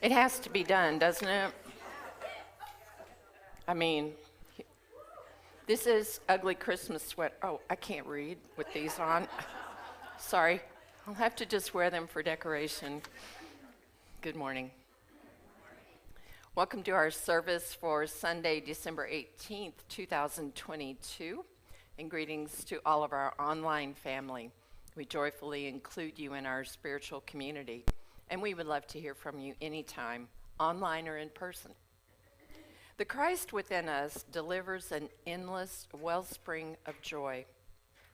It has to be done, doesn't it? I mean, this is ugly Christmas sweat. Oh, I can't read with these on. Sorry. I'll have to just wear them for decoration. Good morning. Welcome to our service for Sunday, December 18th, 2022. And greetings to all of our online family. We joyfully include you in our spiritual community. And we would love to hear from you anytime, online or in person. The Christ within us delivers an endless wellspring of joy.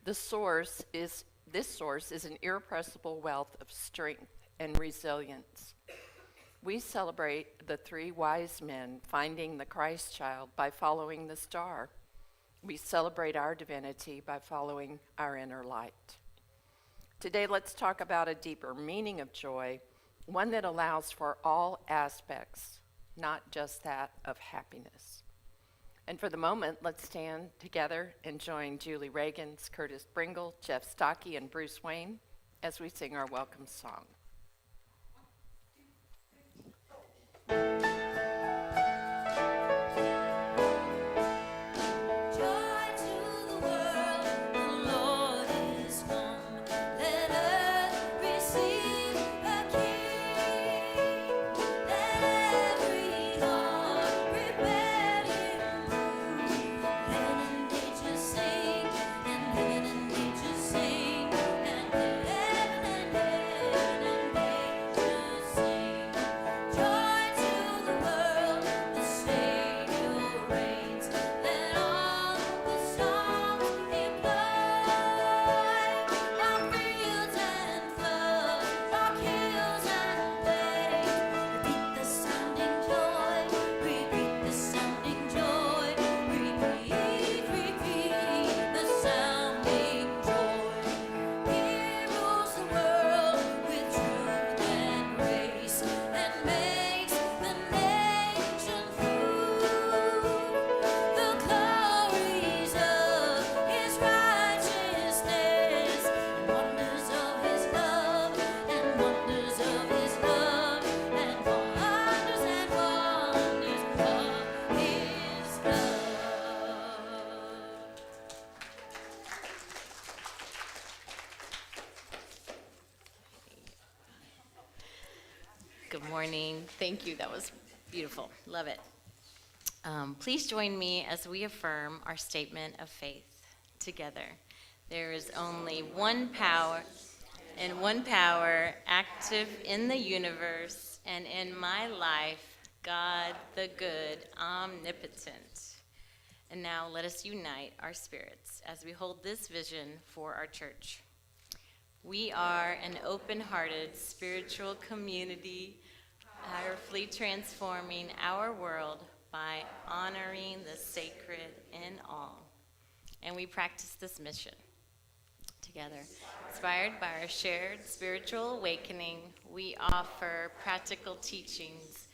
This source is an irrepressible wealth of strength and resilience. We celebrate the three wise men finding the Christ child by following the star. We celebrate our divinity by following our inner light. Today, let's talk about a deeper meaning of joy, one that allows for all aspects, not just that of happiness. And for the moment, let's stand together and join Julie Reagans, Curtis Bringle, Jeff Stocky, and Bruce Wayne as we sing our welcome song. Good morning. Thank you. That was beautiful. Love it. Please join me as we affirm our statement of faith together. There is only one power active in the universe and in my life, God the good, omnipotent. And now let us unite our spirits as we hold this vision for our church. We are an open-hearted spiritual community, powerfully transforming our world by honoring the sacred in all. And we practice this mission together. Inspired by our shared spiritual awakening, we offer practical teachings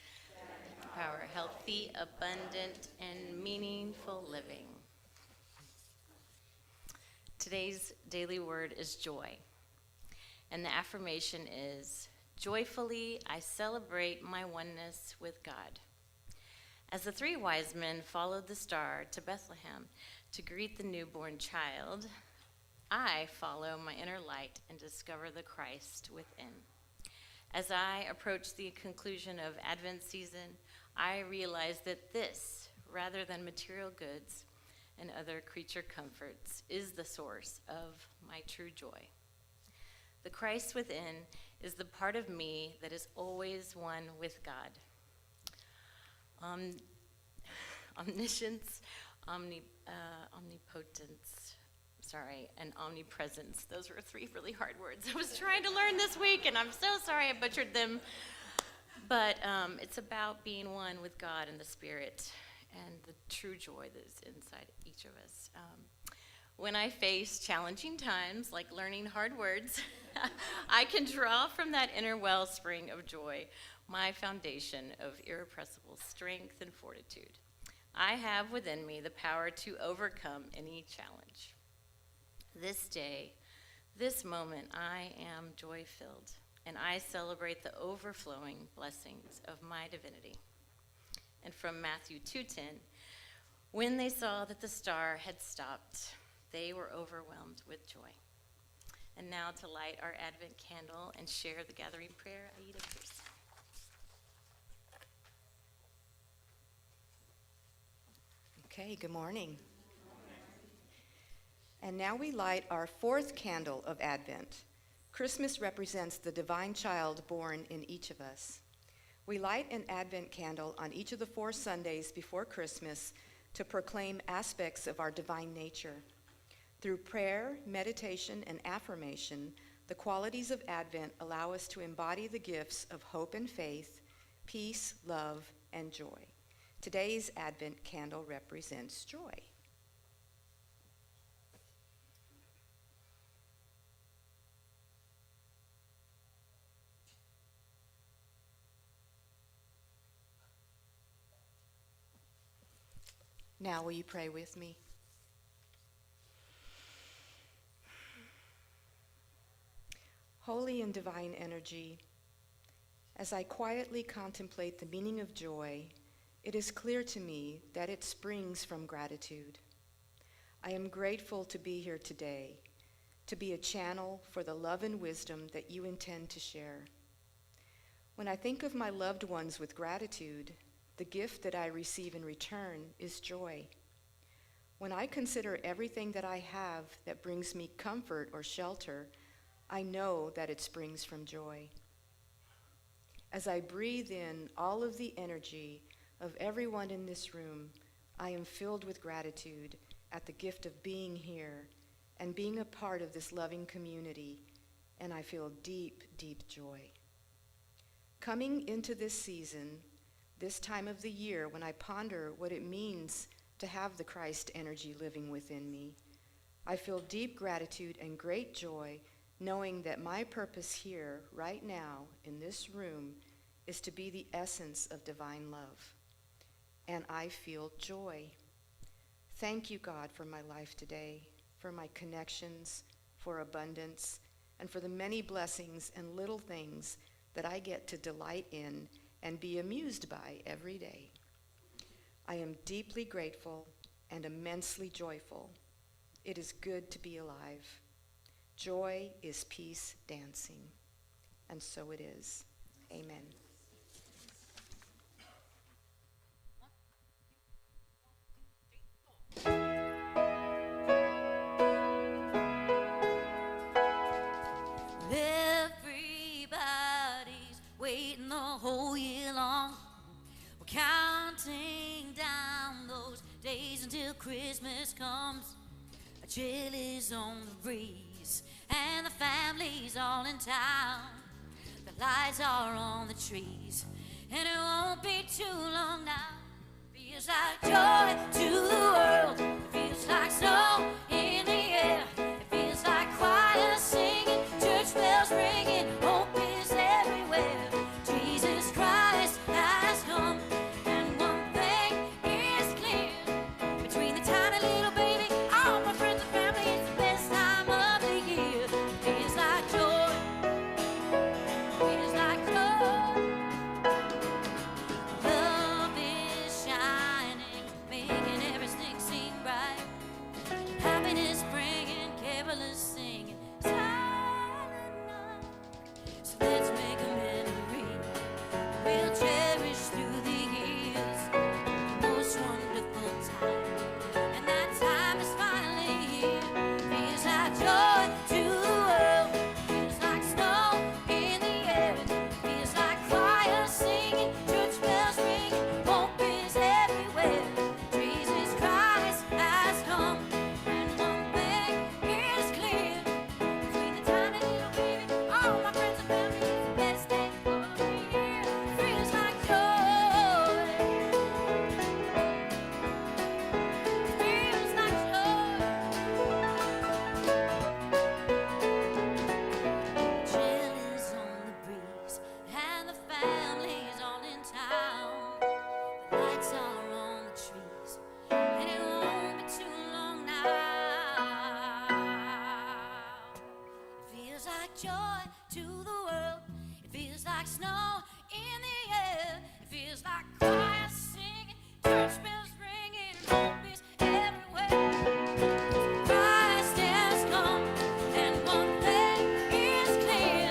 to power healthy, abundant, and meaningful living. Today's daily word is joy. And the affirmation is, joyfully I celebrate my oneness with God. As the three wise men followed the star to Bethlehem to greet the newborn child, I follow my inner light and discover the Christ within. As I approach the conclusion of Advent season, I realize that this, rather than material goods and other creature comforts, is the source of my true joy. The Christ within is the part of me that is always one with God. Omniscience, omnipotence, and omnipresence. Those were three really hard words I was trying to learn this week, and I'm so sorry I butchered them. But it's about being one with God and the Spirit and the true joy that is inside each of us. When I face challenging times, like learning hard words, I can draw from that inner wellspring of joy, my foundation of irrepressible strength and fortitude. I have within me the power to overcome any challenge. This day, this moment, I am joy-filled, and I celebrate the overflowing blessings of my divinity. And from Matthew 2:10, when they saw that the star had stopped, they were overwhelmed with joy. And now to light our Advent candle and share the gathering prayer, Aida, please. Okay, good morning. And now we light our fourth candle of Advent. Christmas represents the divine child born in each of us. We light an Advent candle on each of the 4 Sundays before Christmas to proclaim aspects of our divine nature. Through prayer, meditation, and affirmation, the qualities of Advent allow us to embody the gifts of hope and faith, peace, love, and joy. Today's Advent candle represents joy. Now will you pray with me? Holy and divine energy, as I quietly contemplate the meaning of joy, it is clear to me that it springs from gratitude. I am grateful to be here today, to be a channel for the love and wisdom that you intend to share. When I think of my loved ones with gratitude, the gift that I receive in return is joy. When I consider everything that I have that brings me comfort or shelter, I know that it springs from joy. As I breathe in all of the energy of everyone in this room, I am filled with gratitude at the gift of being here and being a part of this loving community, and I feel deep, deep joy. Coming into this season, this time of the year, when I ponder what it means to have the Christ energy living within me, I feel deep gratitude and great joy knowing that my purpose here, right now, in this room, is to be the essence of divine love. And I feel joy. Thank you, God, for my life today, for my connections, for abundance, and for the many blessings and little things that I get to delight in and be amused by every day. I am deeply grateful and immensely joyful. It is good to be alive. Joy is peace dancing. And so it is. Amen. Everybody's waiting the whole year long. We're counting down those days until Christmas comes. A chill is on the breeze, and the family's all in town. The lights are on the trees, and it won't be too long now. Feels like joy to the world. It feels like snow in the air. It feels like choir singing, church bells ringing. Hope is everywhere. Jesus Christ has come, and one thing is clear. Between the tiny little baby, all my friends and family, it's the best time of the year. It feels like joy. Feels like joy. Love is shining, making everything seem bright. Happiness bringing, carolers singing, silent night. So let's make a memory we'll cherish through the years. The most wonderful time, and that time is finally here. Feels like joy to the world. Feels like snow in the air. Feels like choir singing, church bells ringing. Hope is everywhere. Jesus Christ has come, and one thing is clear. Between the tiny little baby, all my friends and family, it's the best day of the year. Feels like joy. Feels like joy. Chill is on the breeze, and the family's all in town. The lights are on the trees, and it won't be too long now. It feels like joy to the world. It feels like snow in the air. It feels like choir singing, church bells ringing, and hope is everywhere. Christ has come, and one thing is clear.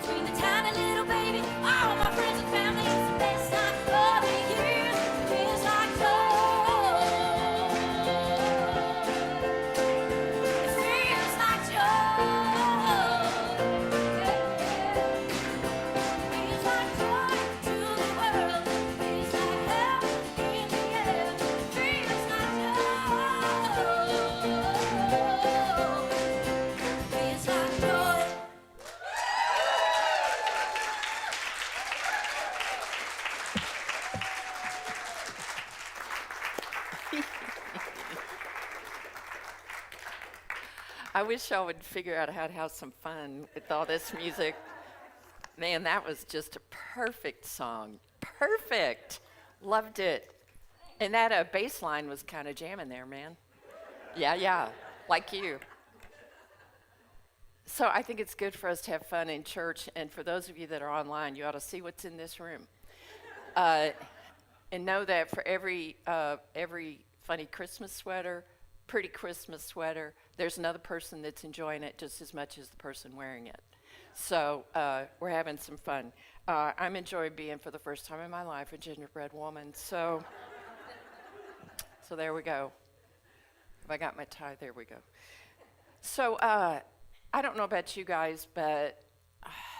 Between the tiny little baby, all my friends and family, it's the best time of the year. Feels like joy. It feels like joy. Feels like joy to the world. Feels like heaven in the air. Feels like joy. Feels like joy. I wish y'all would figure out how to have some fun with all this music. Man, that was just a perfect song. Perfect. Loved it. And that bass line was kind of jamming there, man. Yeah, like you. So I think it's good for us to have fun in church, and for those of you that are online, you ought to see what's in this room. And know that for every funny Christmas sweater, pretty Christmas sweater, there's another person that's enjoying it just as much as the person wearing it. So we're having some fun. I'm enjoying being, for the first time in my life, a gingerbread woman. So there we go. If I got my tie, there we go. So I don't know about you guys, but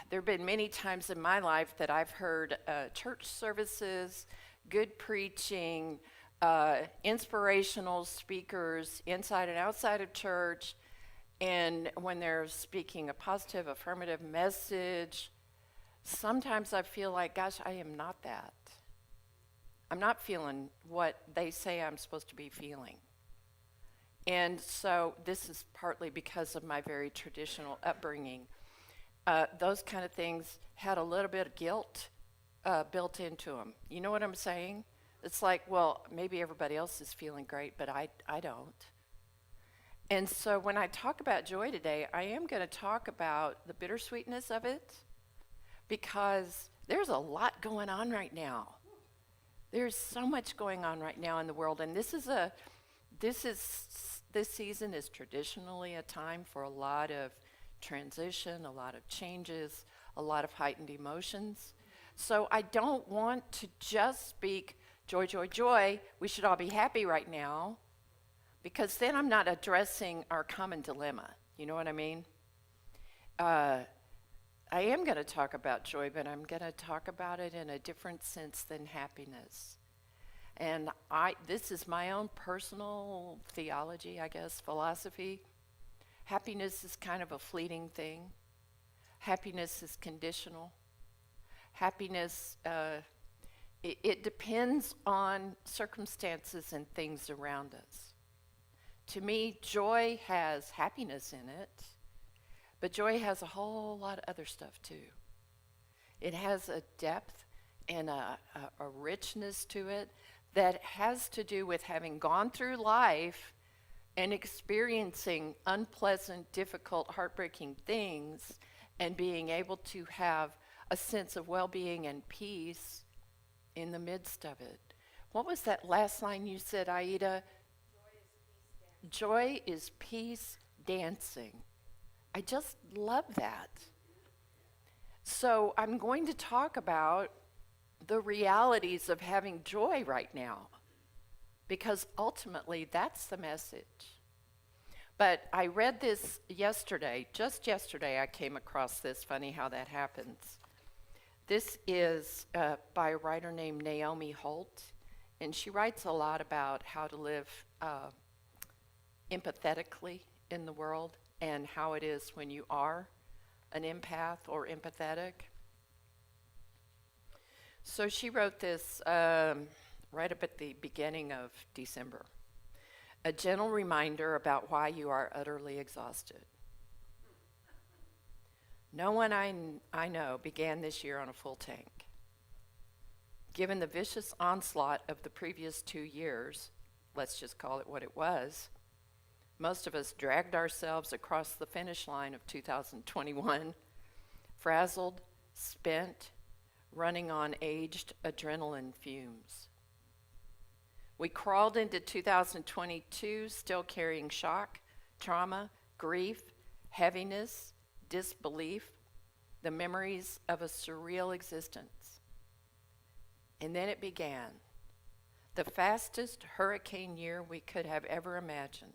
there have been many times in my life that I've heard church services, good preaching, inspirational speakers inside and outside of church, and when they're speaking a positive, affirmative message, sometimes I feel like, gosh, I am not that. I'm not feeling what they say I'm supposed to be feeling. And so this is partly because of my very traditional upbringing. Those kind of things had a little bit of guilt built into them. You know what I'm saying? It's like, well, maybe everybody else is feeling great, but I don't. And so when I talk about joy today, I am going to talk about the bittersweetness of it, because there's a lot going on right now. There's so much going on right now in the world, and this season is traditionally a time for a lot of transition, a lot of changes, a lot of heightened emotions. So I don't want to just speak joy, joy, joy. We should all be happy right now, because then I'm not addressing our common dilemma. You know what I mean? I am going to talk about joy, but I'm going to talk about it in a different sense than happiness. And this is my own personal theology, I guess, philosophy. Happiness is kind of a fleeting thing. Happiness is conditional. Happiness, it depends on circumstances and things around us. To me, joy has happiness in it, but joy has a whole lot of other stuff too. It has a depth and a richness to it that has to do with having gone through life and experiencing unpleasant, difficult, heartbreaking things, and being able to have a sense of well-being and peace in the midst of it. What was that last line you said, Aida? Joy is peace dancing. I just love that. So I'm going to talk about the realities of having joy right now, because ultimately that's the message. But I read this yesterday. Just yesterday I came across this. Funny how that happens. This is by a writer named Naomi Holt, and she writes a lot about how to live empathetically in the world, and how it is when you are an empath or empathetic. So she wrote this right up at the beginning of December. A gentle reminder about why you are utterly exhausted. No one I know began this year on a full tank. Given the vicious onslaught of the previous 2 years, let's just call it what it was, most of us dragged ourselves across the finish line of 2021, frazzled, spent, running on aged adrenaline fumes. We crawled into 2022 still carrying shock, trauma, grief, heaviness, disbelief, the memories of a surreal existence. And then it began, the fastest hurricane year we could have ever imagined.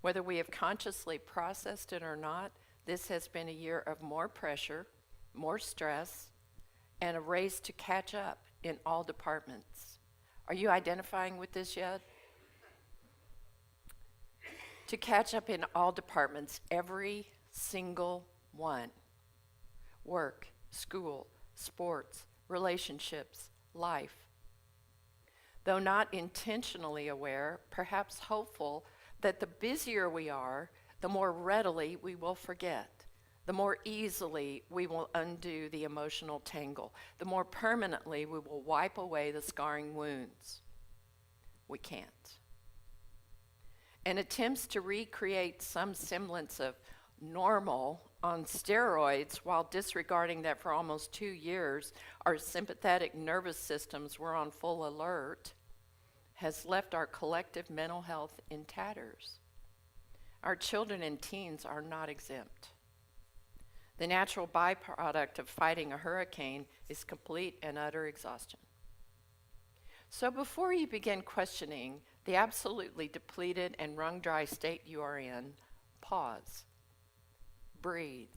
Whether we have consciously processed it or not, this has been a year of more pressure, more stress, and a race to catch up in all departments. Are you identifying with this yet? To catch up in all departments, every single one. Work, school, sports, relationships, life. Though not intentionally aware, perhaps hopeful that the busier we are, the more readily we will forget. The more easily we will undo the emotional tangle. The more permanently we will wipe away the scarring wounds. we can't. And attempts to recreate some semblance of normal on steroids while disregarding that for almost 2 years our sympathetic nervous systems were on full alert has left our collective mental health in tatters. Our children and teens are not exempt. The natural byproduct of fighting a hurricane is complete and utter exhaustion. So before you begin questioning the absolutely depleted and wrung dry state you are in, pause. Breathe.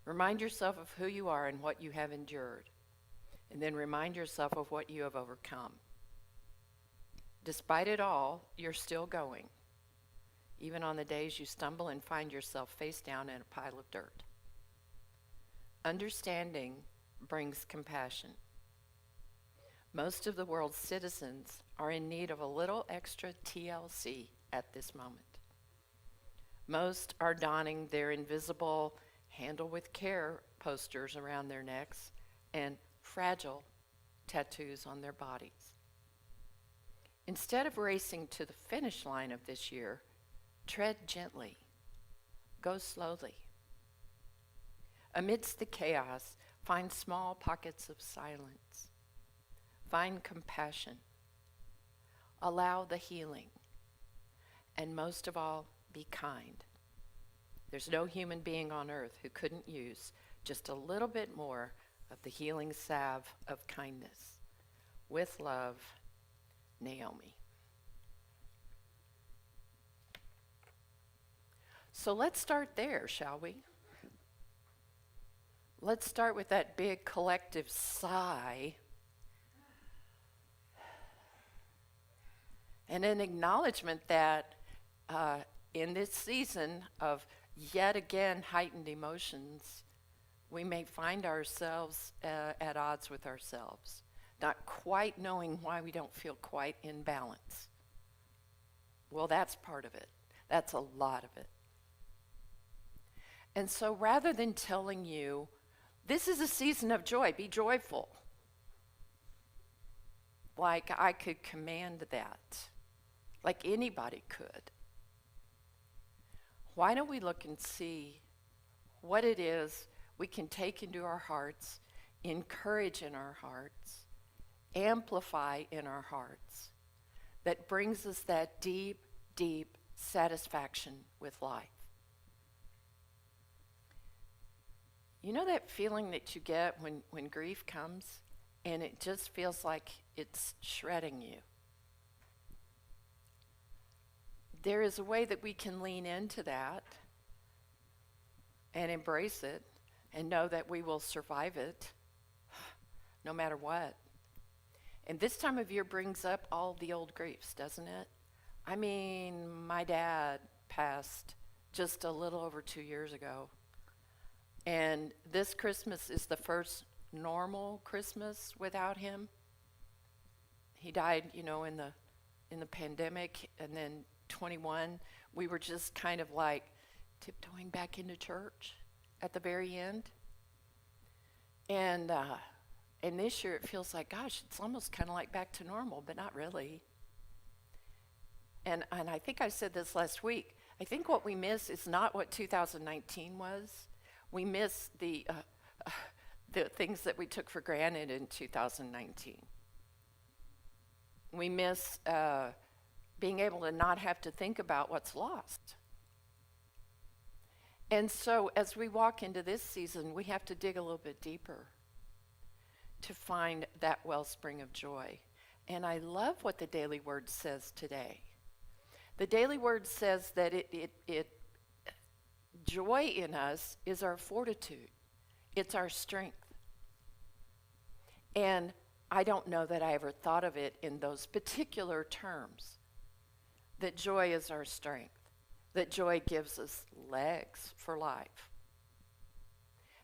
Remind yourself of who you are and what you have endured, and then remind yourself of what you have overcome. Despite it all, you're still going, even on the days you stumble and find yourself face down in a pile of dirt. Understanding brings compassion. Most of the world's citizens are in need of a little extra TLC at this moment. Most are donning their invisible "handle with care" posters around their necks and fragile tattoos on their bodies. Instead of racing to the finish line of this year, tread gently, go slowly. Amidst the chaos, find small pockets of silence. Find compassion. Allow the healing. And most of all, be kind. There's no human being on earth who couldn't use just a little bit more of the healing salve of kindness. With love, Naomi. So let's start there, shall we? Let's start with that big collective sigh and an acknowledgement that in this season of yet again heightened emotions, we may find ourselves at odds with ourselves, not quite knowing why we don't feel quite in balance. Well, that's part of it. That's a lot of it. And so rather than telling you, this is a season of joy, be joyful, like I could command that, like anybody could, why don't we look and see what it is we can take into our hearts, encourage in our hearts, amplify in our hearts, that brings us that deep, deep satisfaction with life. You know that feeling that you get when grief comes and it just feels like it's shredding you? There is a way that we can lean into that and embrace it and know that we will survive it no matter what. And this time of year brings up all the old griefs, doesn't it? I mean, my dad passed just a little over 2 years ago. And this Christmas is the first normal Christmas without him. He died, in the pandemic, and then 21, we were just kind of like tiptoeing back into church at the very end. And this year it feels like, gosh, it's almost kind of like back to normal, but not really. And I think I said this last week. I think what we miss is not what 2019 was. We miss the things that we took for granted in 2019. We miss being able to not have to think about what's lost. And so as we walk into this season, we have to dig a little bit deeper to find that wellspring of joy. And I love what the Daily Word says today. The Daily Word says that joy in us is our fortitude. It's our strength. And I don't know that I ever thought of it in those particular terms, that joy is our strength, that joy gives us legs for life.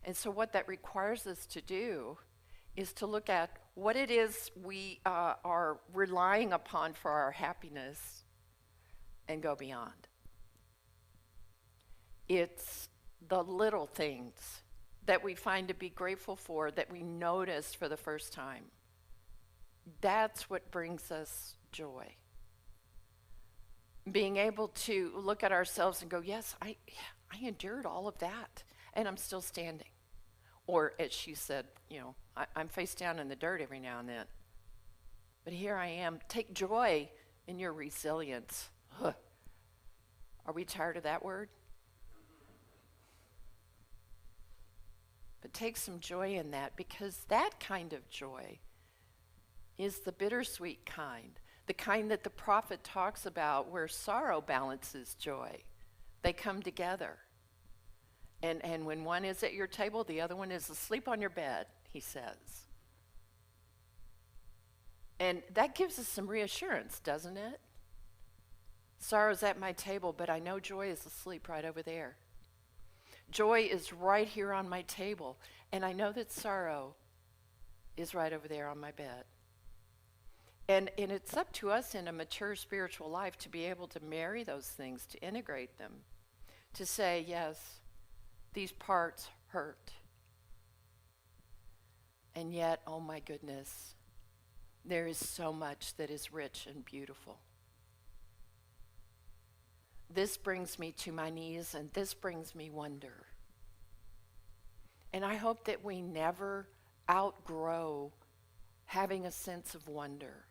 And so what that requires us to do is to look at what it is we are relying upon for our happiness and go beyond. It's the little things that we find to be grateful for that we notice for the first time. That's what brings us joy. Being able to look at ourselves and go, yes, I endured all of that, and I'm still standing. Or as she said, I'm face down in the dirt every now and then. But here I am. Take joy in your resilience. Huh. Are we tired of that word? But take some joy in that, because that kind of joy is the bittersweet kind, the kind that the prophet talks about, where sorrow balances joy. They come together. And when one is at your table, the other one is asleep on your bed, he says. And that gives us some reassurance, doesn't it? Sorrow's at my table, but I know joy is asleep right over there. Joy is right here on my table, and I know that sorrow is right over there on my bed. And it's up to us in a mature spiritual life to be able to marry those things, to integrate them, to say, yes, these parts hurt. And yet, oh my goodness, there is so much that is rich and beautiful. This brings me to my knees, and this brings me wonder. And I hope that we never outgrow having a sense of wonder.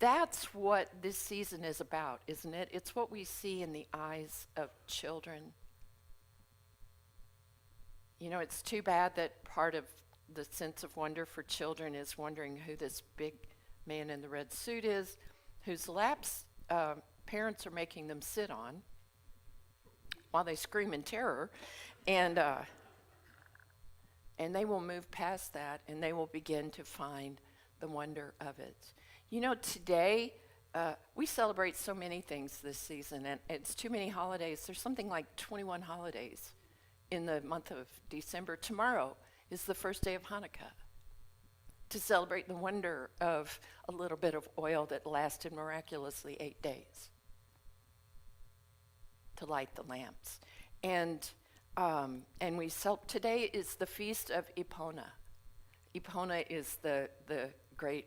That's what this season is about, isn't it? It's what we see in the eyes of children. It's too bad that part of the sense of wonder for children is wondering who this big man in the red suit is, whose laps parents are making them sit on while they scream in terror. And they will move past that, and they will begin to find the wonder of it. Today, we celebrate so many things this season, and it's too many holidays. There's something like 21 holidays in the month of December. Tomorrow is the first day of Hanukkah, to celebrate the wonder of a little bit of oil that lasted miraculously 8 days to light the lamps. And today is the feast of Epona. Epona is the great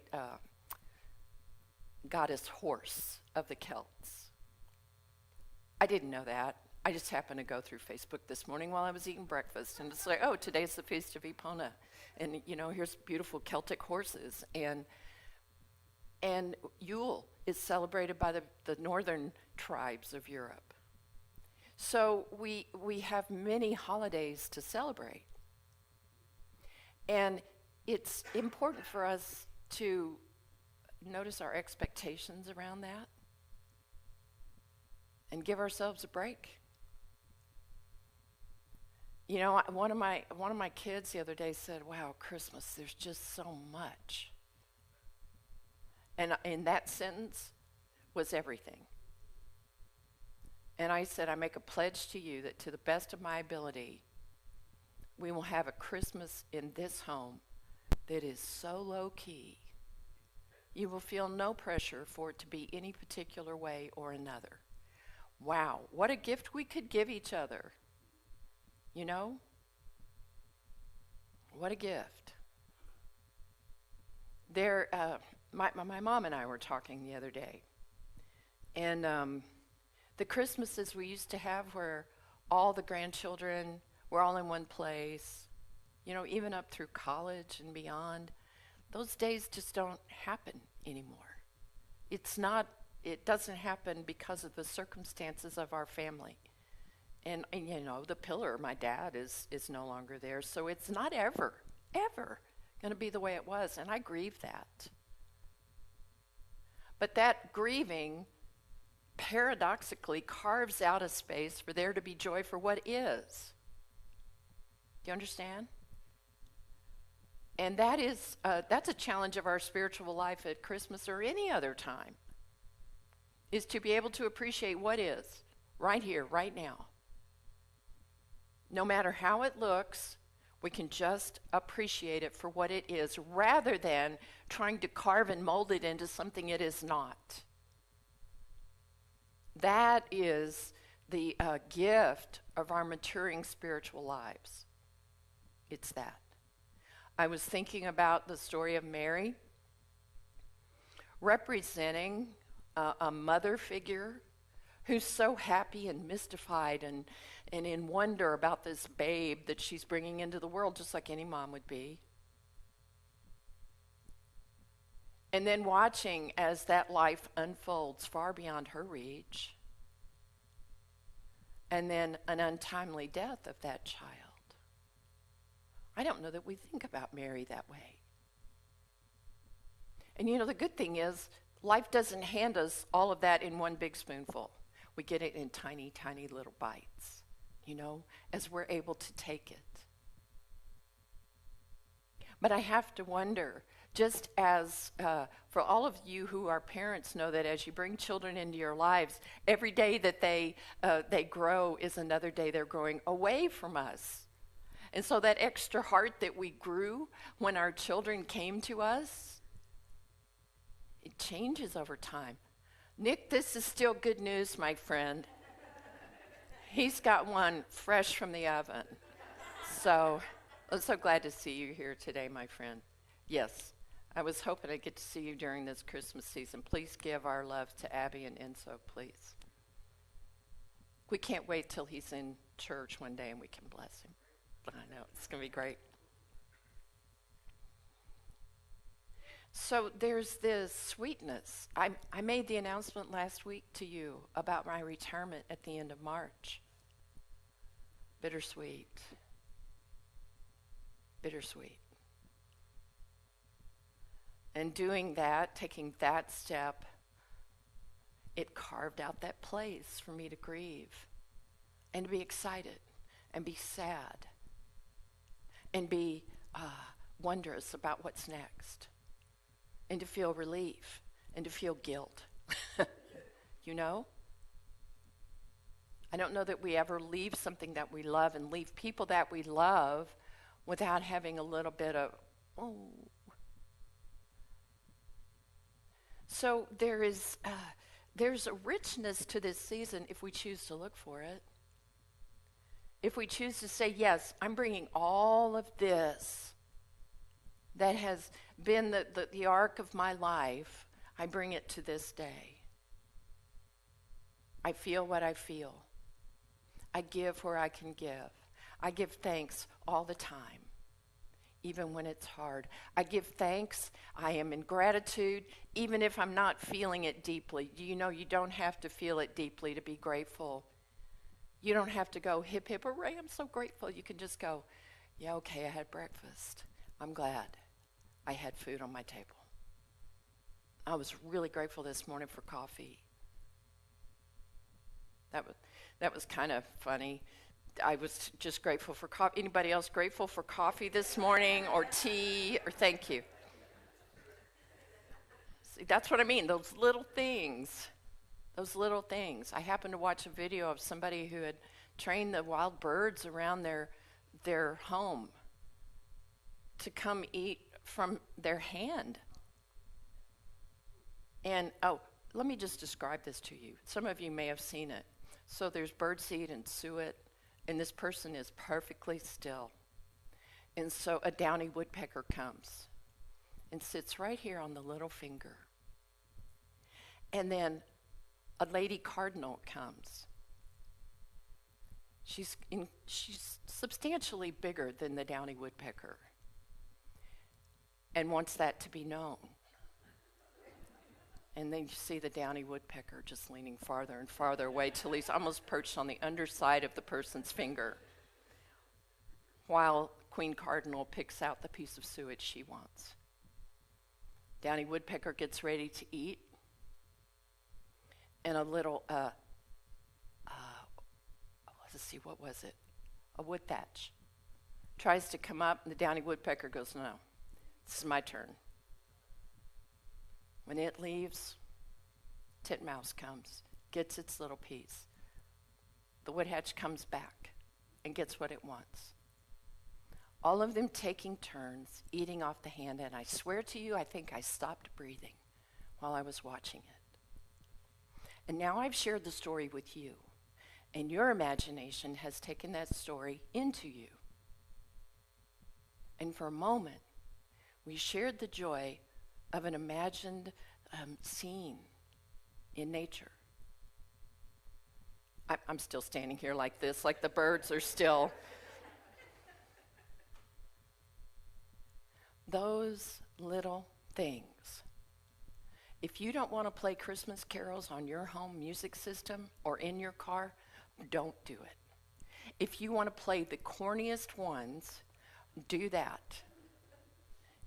goddess horse of the Celts. I didn't know that. I just happened to go through Facebook this morning while I was eating breakfast, and it's like, oh, today's the feast of Epona, and here's beautiful Celtic horses, and Yule is celebrated by the northern tribes of Europe. So we have many holidays to celebrate, and it's important for us to notice our expectations around that and give ourselves a break. One of my kids the other day said, "Wow, Christmas, there's just so much." And in that sentence was everything. And I said, I make a pledge to you that to the best of my ability, we will have a Christmas in this home that is so low key, you will feel no pressure for it to be any particular way or another. Wow, what a gift we could give each other. What a gift. My mom and I were talking the other day, and the Christmases we used to have where all the grandchildren were all in one place, even up through college and beyond, those days just don't happen anymore. It doesn't happen because of the circumstances of our family. And the pillar, my dad, is no longer there. So it's not ever going to be the way it was. And I grieve that. But that grieving paradoxically carves out a space for there to be joy for what is. Do you understand? And that's a challenge of our spiritual life at Christmas or any other time, is to be able to appreciate what is right here, right now. No matter how it looks, we can just appreciate it for what it is, rather than trying to carve and mold it into something it is not. That is the gift of our maturing spiritual lives. It's that. I was thinking about the story of Mary, representing a mother figure who's so happy and mystified and in wonder about this babe that she's bringing into the world, just like any mom would be. And then watching as that life unfolds far beyond her reach. And then an untimely death of that child. I don't know that we think about Mary that way. And you know, the good thing is, life doesn't hand us all of that in one big spoonful. We get it in tiny, tiny little bites, you know, as we're able to take it. But I have to wonder, just as for all of you who are parents know that as you bring children into your lives, every day that they grow is another day they're growing away from us. And so that extra heart that we grew when our children came to us, it changes over time. Nick, this is still good news, my friend. He's got one fresh from the oven. So I'm so glad to see you here today, my friend. Yes, I was hoping I'd get to see you during this Christmas season. Please give our love to Abby and Enzo, please. We can't wait till he's in church one day and we can bless him. I know, it's going to be great. So there's this sweetness. I made the announcement last week to you about my retirement at the end of March. Bittersweet. Bittersweet. And doing that, taking that step, it carved out that place for me to grieve and to be excited and be sad and be wondrous about what's next. And to feel relief, and to feel guilt. You know? I don't know that we ever leave something that we love and leave people that we love without having a little bit of, oh. So there's a richness to this season if we choose to look for it. If we choose to say, yes, I'm bringing all of this that has been the arc of my life, I bring it to this day. I feel what I feel. I give where I can give. I give thanks all the time, even when it's hard. I give thanks. I am in gratitude, even if I'm not feeling it deeply. Do you know you don't have to feel it deeply to be grateful? You don't have to go, hip, hip, hooray, I'm so grateful. You can just go, yeah, okay, I had breakfast. I'm glad I had food on my table. I was really grateful this morning for coffee. That was kind of funny. I was just grateful for coffee. Anybody else grateful for coffee this morning or tea or thank you? See, that's what I mean, those little things. Those little things. I happened to watch a video of somebody who had trained the wild birds around their home to come eat from their hand. And, let me just describe this to you. Some of you may have seen it. So there's birdseed and suet, and this person is perfectly still. And so a downy woodpecker comes and sits right here on the little finger. And then a lady cardinal comes. She's substantially bigger than the downy woodpecker and wants that to be known. And then you see the downy woodpecker just leaning farther and farther away till he's almost perched on the underside of the person's finger, while Queen Cardinal picks out the piece of suet she wants. Downy woodpecker gets ready to eat, and a little, let's see, what was it? A wood thatch tries to come up, and the downy woodpecker goes, no, this is my turn. When it leaves, titmouse comes, gets its little piece. The woodhatch comes back and gets what it wants. All of them taking turns, eating off the hand, and I swear to you, I think I stopped breathing while I was watching it. And now I've shared the story with you, and your imagination has taken that story into you. And for a moment, We shared the joy of an imagined scene in nature. I'm still standing here like this, like the birds are still. Those little things. If you don't want to play Christmas carols on your home music system or in your car, don't do it. If you want to play the corniest ones, do that.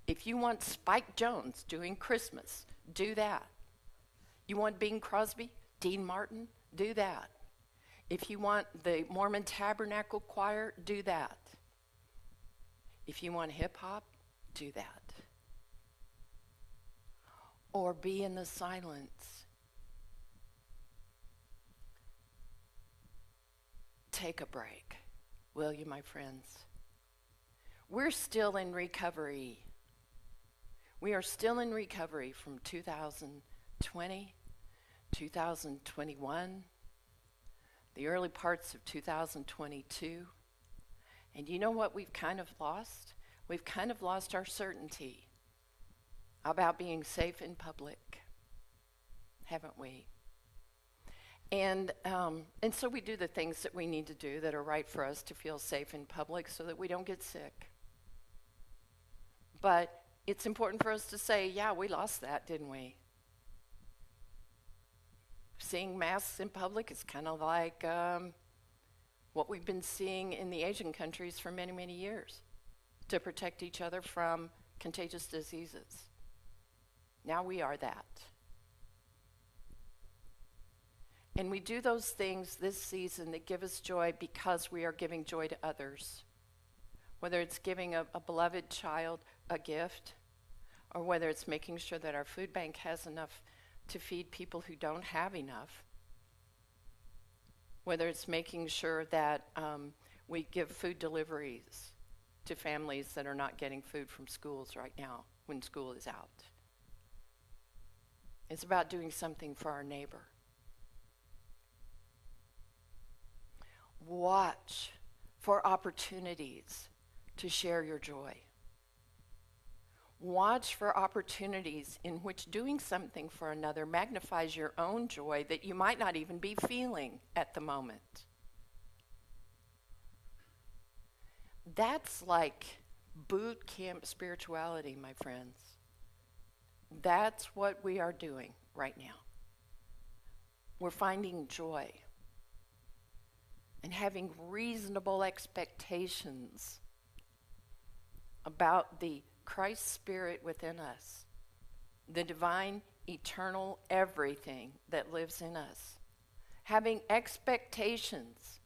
If you want Spike Jones doing Christmas, do that. You want Bing Crosby, Dean Martin, do that. If you want the Mormon Tabernacle Choir, do that. If you want hip hop, do that. Or be in the silence. Take a break, will you, my friends? We're still in recovery. We are still in recovery from 2020, 2021, the early parts of 2022. And you know what we've kind of lost? We've kind of lost our certainty about being safe in public, haven't we? And so we do the things that we need to do that are right for us to feel safe in public so that we don't get sick. But it's important for us to say, yeah, we lost that, didn't we? Seeing masks in public is kind of like what we've been seeing in the Asian countries for many, many years to protect each other from contagious diseases. Now we are that. And we do those things this season that give us joy because we are giving joy to others. Whether it's giving a beloved child a gift, or whether it's making sure that our food bank has enough to feed people who don't have enough, whether it's making sure that we give food deliveries to families that are not getting food from schools right now when school is out. It's about doing something for our neighbor. Watch for opportunities to share your joy. Watch for opportunities in which doing something for another magnifies your own joy that you might not even be feeling at the moment. That's like boot camp spirituality, my friends. That's what we are doing right now. We're finding joy and having reasonable expectations about the Christ Spirit within us, the divine, eternal everything that lives in us, having expectations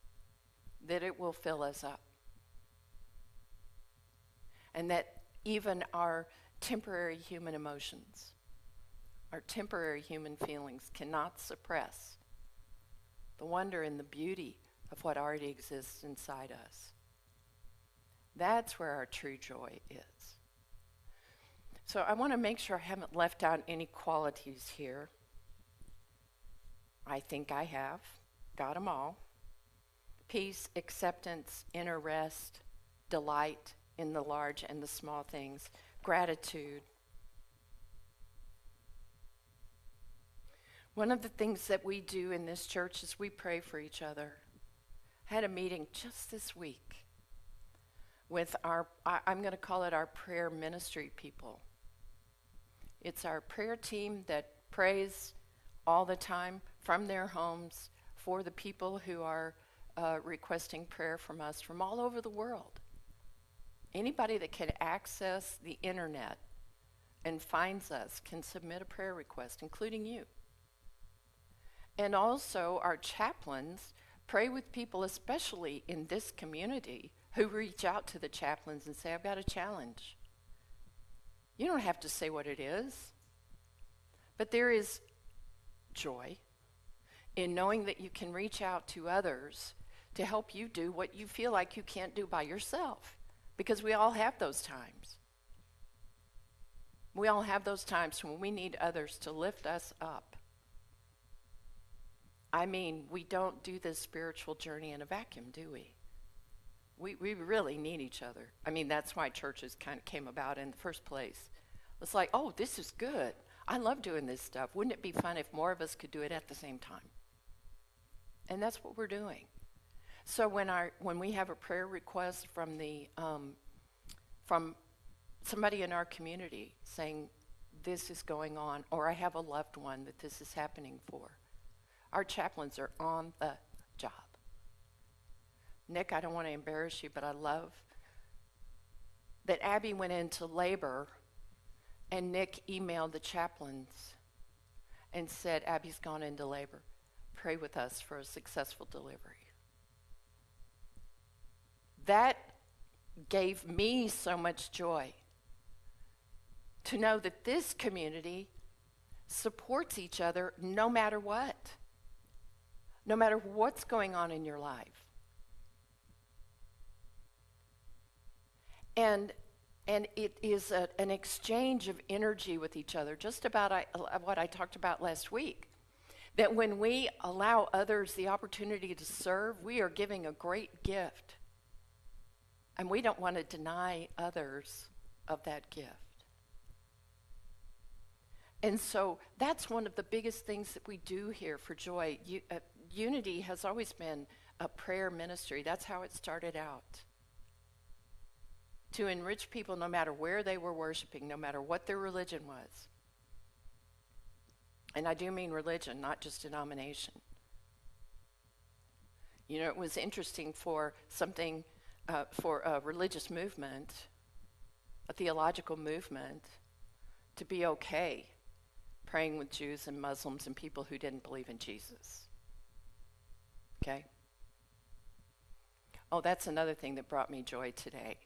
that it will fill us up, and that even our temporary human emotions, our temporary human feelings cannot suppress the wonder and the beauty of what already exists inside us. That's where our true joy is. So I want to make sure I haven't left out any qualities here. I think I have. Got them all. Peace, acceptance, inner rest, delight in the large and the small things, gratitude. One of the things that we do in this church is we pray for each other. I had a meeting just this week with I'm going to call it our prayer ministry people. It's our prayer team that prays all the time from their homes for the people who are requesting prayer from us from all over the world. Anybody that can access the internet and finds us can submit a prayer request, including you. And also our chaplains pray with people, especially in this community, who reach out to the chaplains and say, I've got a challenge. You don't have to say what it is, but there is joy in knowing that you can reach out to others to help you do what you feel like you can't do by yourself, because we all have those times. We all have those times when we need others to lift us up. I mean, we don't do this spiritual journey in a vacuum, do we? We really need each other. I mean, that's why churches kind of came about in the first place. It's like, oh, this is good. I love doing this stuff. Wouldn't it be fun if more of us could do it at the same time? And that's what we're doing. So when we have a prayer request from from somebody in our community saying this is going on, or I have a loved one that this is happening for, our chaplains are on the job. Nick, I don't want to embarrass you, but I love that Abby went into labor and Nick emailed the chaplains and said, Abby's gone into labor. Pray with us for a successful delivery. That gave me so much joy to know that this community supports each other no matter what. No matter what's going on in your life. And it is an exchange of energy with each other, just about what I talked about last week. That when we allow others the opportunity to serve, we are giving a great gift. And we don't want to deny others of that gift. And so that's one of the biggest things that we do here for Joy. Unity has always been a prayer ministry. That's how it started out. To enrich people no matter where they were worshiping, no matter what their religion was. And I do mean religion, not just denomination. You know, it was interesting for something, for a religious movement, a theological movement, to be okay praying with Jews and Muslims and people who didn't believe in Jesus. Okay? Oh, that's another thing that brought me joy today.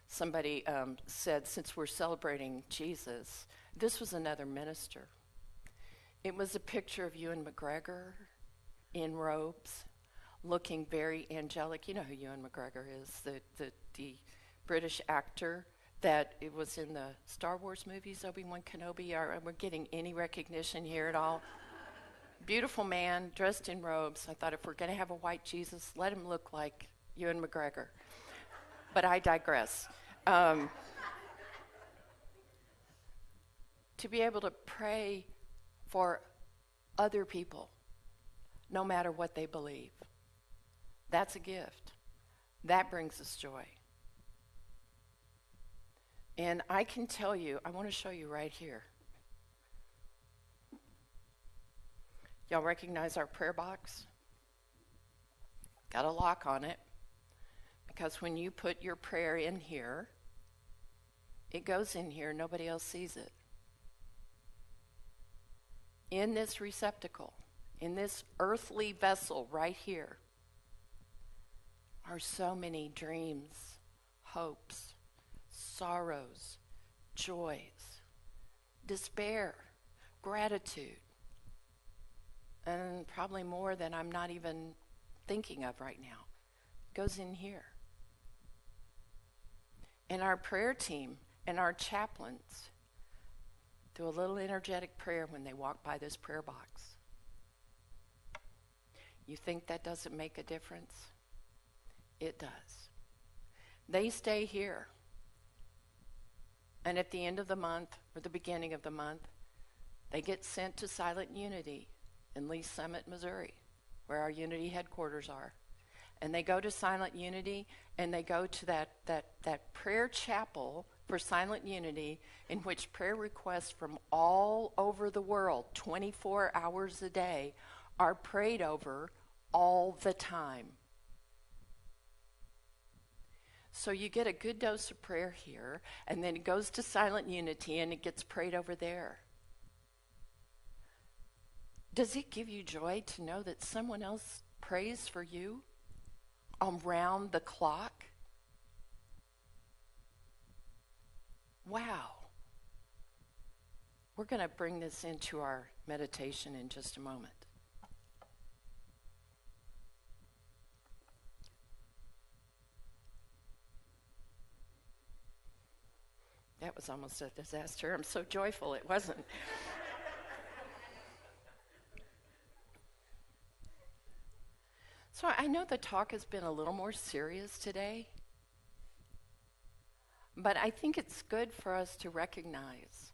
Somebody said, since we're celebrating Jesus, this was another minister. It was a picture of Ewan McGregor in robes, looking very angelic. You know who Ewan McGregor is, the British actor that it was in the Star Wars movies, Obi-Wan Kenobi. We're getting any recognition here at all? Beautiful man, dressed in robes. I thought if we're going to have a white Jesus, let him look like Ewan McGregor. But I digress. To be able to pray for other people, no matter what they believe, that's a gift. That brings us joy. And I can tell you, I want to show you right here. Y'all recognize our prayer box? Got a lock on it. Because when you put your prayer in here, it goes in here, nobody else sees it. In this receptacle, in this earthly vessel right here, are so many dreams, hopes, sorrows, joys, despair, gratitude, and probably more than I'm not even thinking of right now. It goes in here. And our prayer team and our chaplains do a little energetic prayer when they walk by this prayer box. You think that doesn't make a difference? It does. They stay here. And at the end of the month, or the beginning of the month, they get sent to Silent Unity in Lee Summit, Missouri, where our Unity headquarters are. And they go to Silent Unity, and they go to that prayer chapel for Silent Unity, in which prayer requests from all over the world, 24 hours a day, are prayed over all the time. So you get a good dose of prayer here, and then it goes to Silent Unity, and it gets prayed over there. Does it give you joy to know that someone else prays for you around the clock? Wow. We're going to bring this into our meditation in just a moment. That was almost a disaster. I'm so joyful it wasn't. So So I know the talk has been a little more serious today, but I think it's good for us to recognize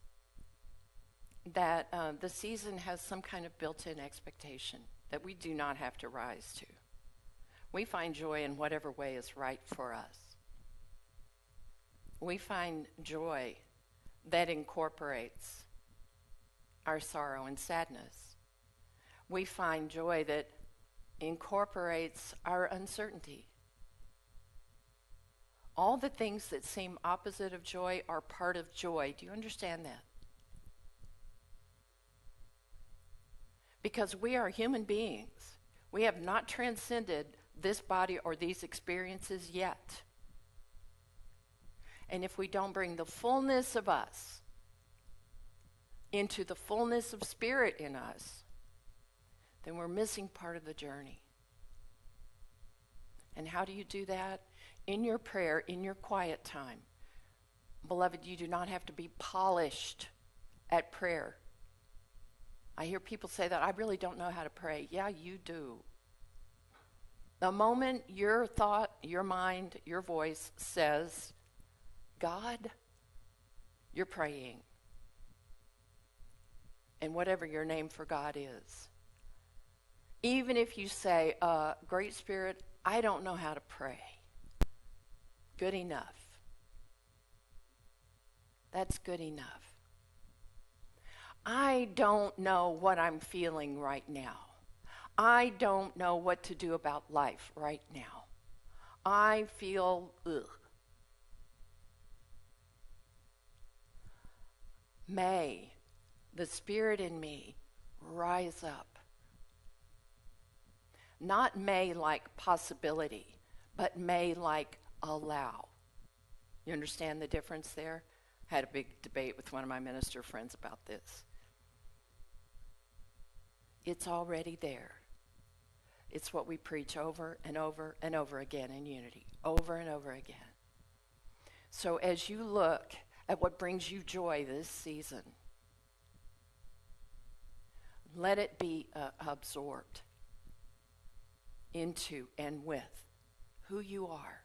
that the season has some kind of built-in expectation that we do not have to rise to. We find joy in whatever way is right for us. We find joy that incorporates our sorrow and sadness. We find joy that incorporates our uncertainty. All the things that seem opposite of joy are part of joy. Do you understand that? Because we are human beings. We have not transcended this body or these experiences yet. And if we don't bring the fullness of us into the fullness of spirit in us, then we're missing part of the journey. And how do you do that? In your prayer, in your quiet time. Beloved, you do not have to be polished at prayer. I hear people say that, I really don't know how to pray. Yeah, you do. The moment your thought, your mind, your voice says, God, you're praying. And whatever your name for God is. Even if you say, Great Spirit, I don't know how to pray. Good enough. That's good enough. I don't know what I'm feeling right now. I don't know what to do about life right now. I feel ugh. May the Spirit in me rise up. Not may like possibility, but may like allow. You understand the difference there? I had a big debate with one of my minister friends about this. It's already there. It's what we preach over and over and over again in unity, over and over again. So as you look at what brings you joy this season, let it be absorbed into and with who you are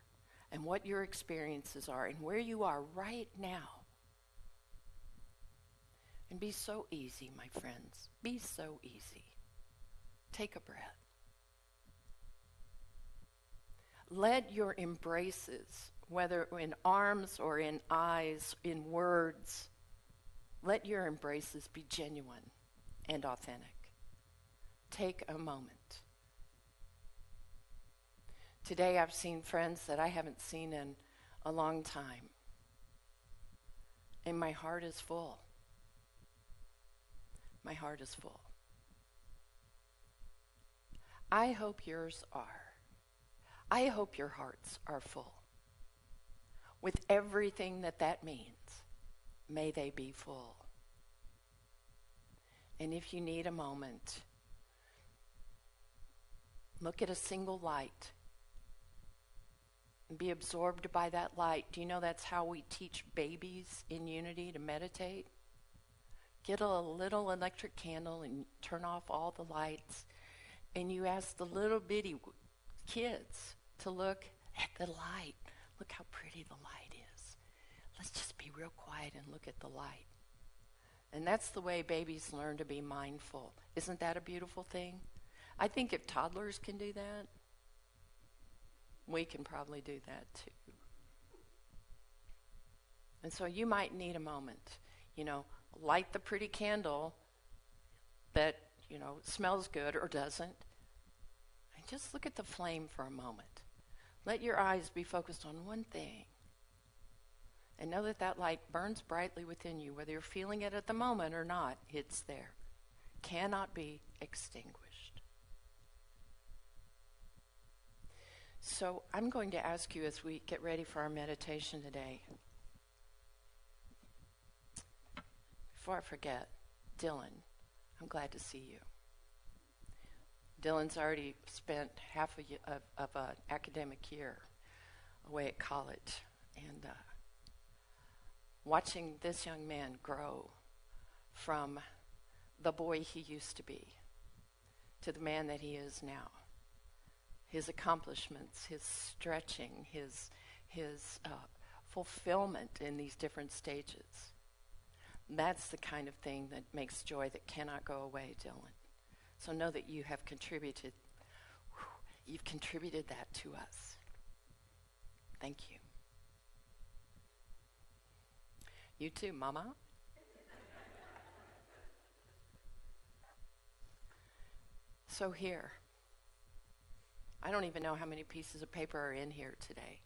and what your experiences are and where you are right now. And be so easy, my friends. Be so easy. Take a breath. Let your embraces, whether in arms or in eyes, in words, let your embraces be genuine and authentic. Take a moment. Today I've seen friends that I haven't seen in a long time. And my heart is full. My heart is full. I hope yours are. I hope your hearts are full. With everything that means, may they be full. And if you need a moment, look at a single light and be absorbed by that light. Do you know that's how we teach babies in unity to meditate? Get a little electric candle and turn off all the lights. And you ask the little bitty kids to look at the light. Look how pretty the light is. Let's just be real quiet and look at the light. And that's the way babies learn to be mindful. Isn't that a beautiful thing? I think if toddlers can do that, we can probably do that too. And so you might need a moment, light the pretty candle that, smells good or doesn't. And just look at the flame for a moment. Let your eyes be focused on one thing. And know that light burns brightly within you, whether you're feeling it at the moment or not, it's there. Cannot be extinguished. So I'm going to ask you as we get ready for our meditation today. Before I forget, Dylan, I'm glad to see you. Dylan's already spent half of an academic year away at college. And watching this young man grow from the boy he used to be to the man that he is now his accomplishments, his stretching, his fulfillment in these different stages. That's the kind of thing that makes joy that cannot go away, Dylan. So know that you have contributed. You've contributed that to us. Thank you. You too, Mama. So here, I don't even know how many pieces of paper are in here today.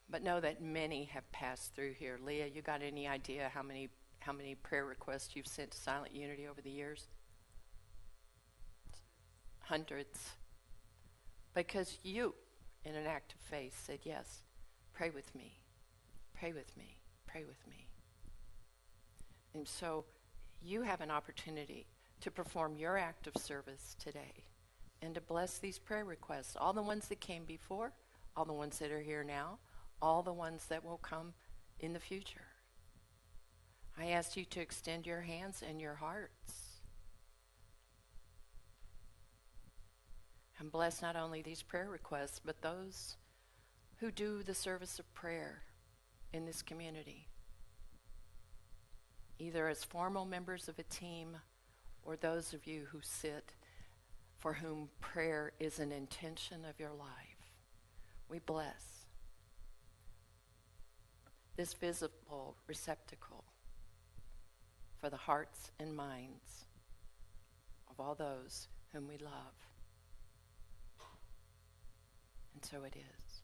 But know that many have passed through here. Leah, you got any idea how many prayer requests you've sent to Silent Unity over the years? Hundreds. Because you, in an act of faith, said, yes, pray with me, pray with me, pray with me. And so you have an opportunity to perform your act of service today and to bless these prayer requests, all the ones that came before, all the ones that are here now, all the ones that will come in the future. I ask you to extend your hands and your hearts and bless not only these prayer requests, but those who do the service of prayer in this community, either as formal members of a team or those of you who sit for whom prayer is an intention of your life. We bless this visible receptacle for the hearts and minds of all those whom we love. And so it is.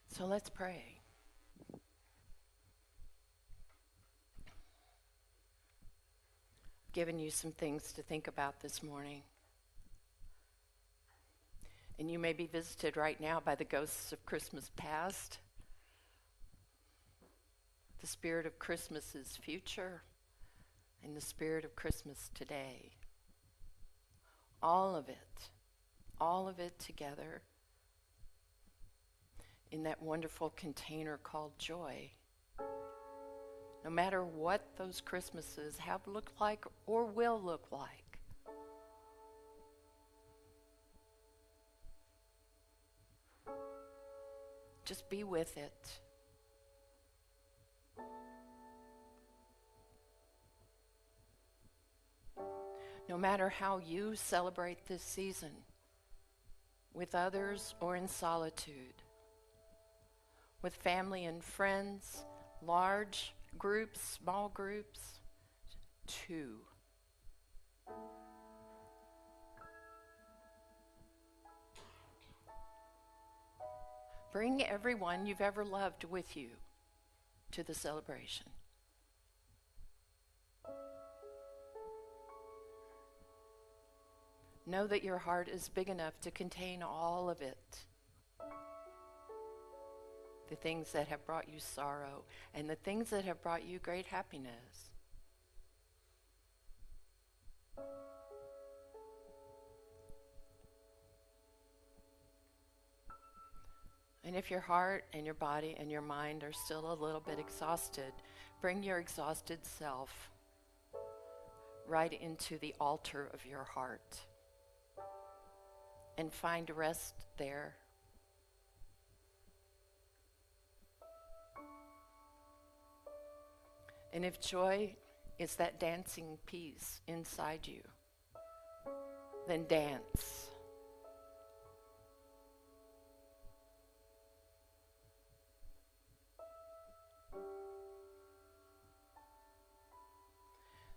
So let's pray. Given you some things to think about this morning. And you may be visited right now by the ghosts of Christmas past, the spirit of Christmas's future, and the spirit of Christmas today. All of it together in that wonderful container called joy. No matter what those Christmases have looked like or will look like. Just be with it. No matter how you celebrate this season, with others or in solitude, with family and friends, large groups, small groups, two. Bring everyone you've ever loved with you to the celebration. Know that your heart is big enough to contain all of it. The things that have brought you sorrow and the things that have brought you great happiness. And if your heart and your body and your mind are still a little bit exhausted, bring your exhausted self right into the altar of your heart and find rest there. And if joy is that dancing piece inside you, then dance.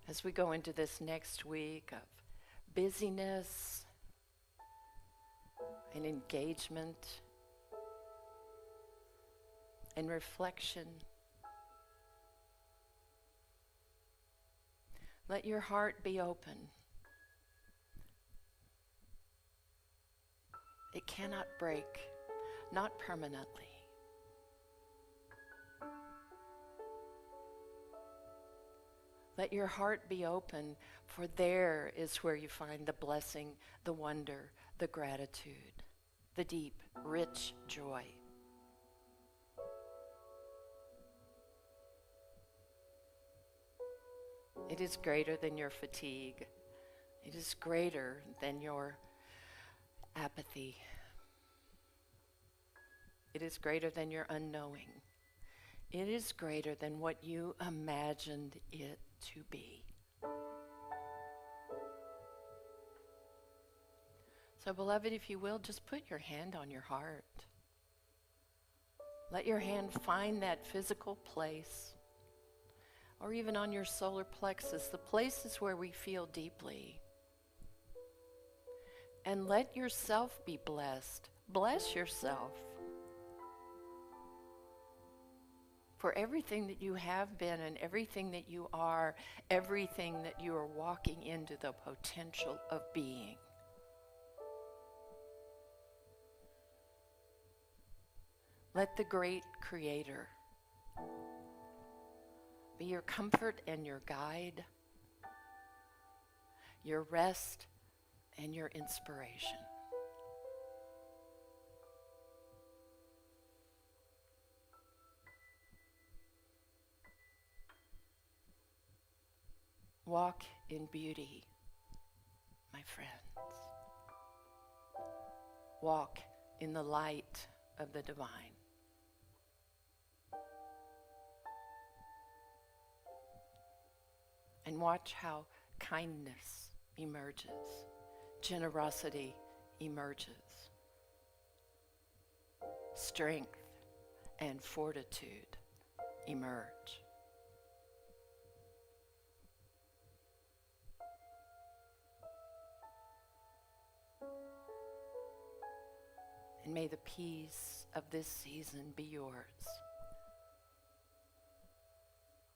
As we go into this next week of busyness and engagement and reflection, let your heart be open. It cannot break, not permanently. Let your heart be open, for there is where you find the blessing, the wonder, the gratitude, the deep, rich joy. It is greater than your fatigue. It is greater than your apathy. It is greater than your unknowing. It is greater than what you imagined it to be. So, beloved, if you will, just put your hand on your heart. Let your hand find that physical place, or even on your solar plexus, the places where we feel deeply. And let yourself be blessed. Bless yourself for everything that you have been and everything that you are, everything that you are walking into the potential of being. Let the great Creator be your comfort and your guide, your rest and your inspiration. Walk in beauty, my friends. Walk in the light of the divine. And watch how kindness emerges, generosity emerges, strength and fortitude emerge. And may the peace of this season be yours.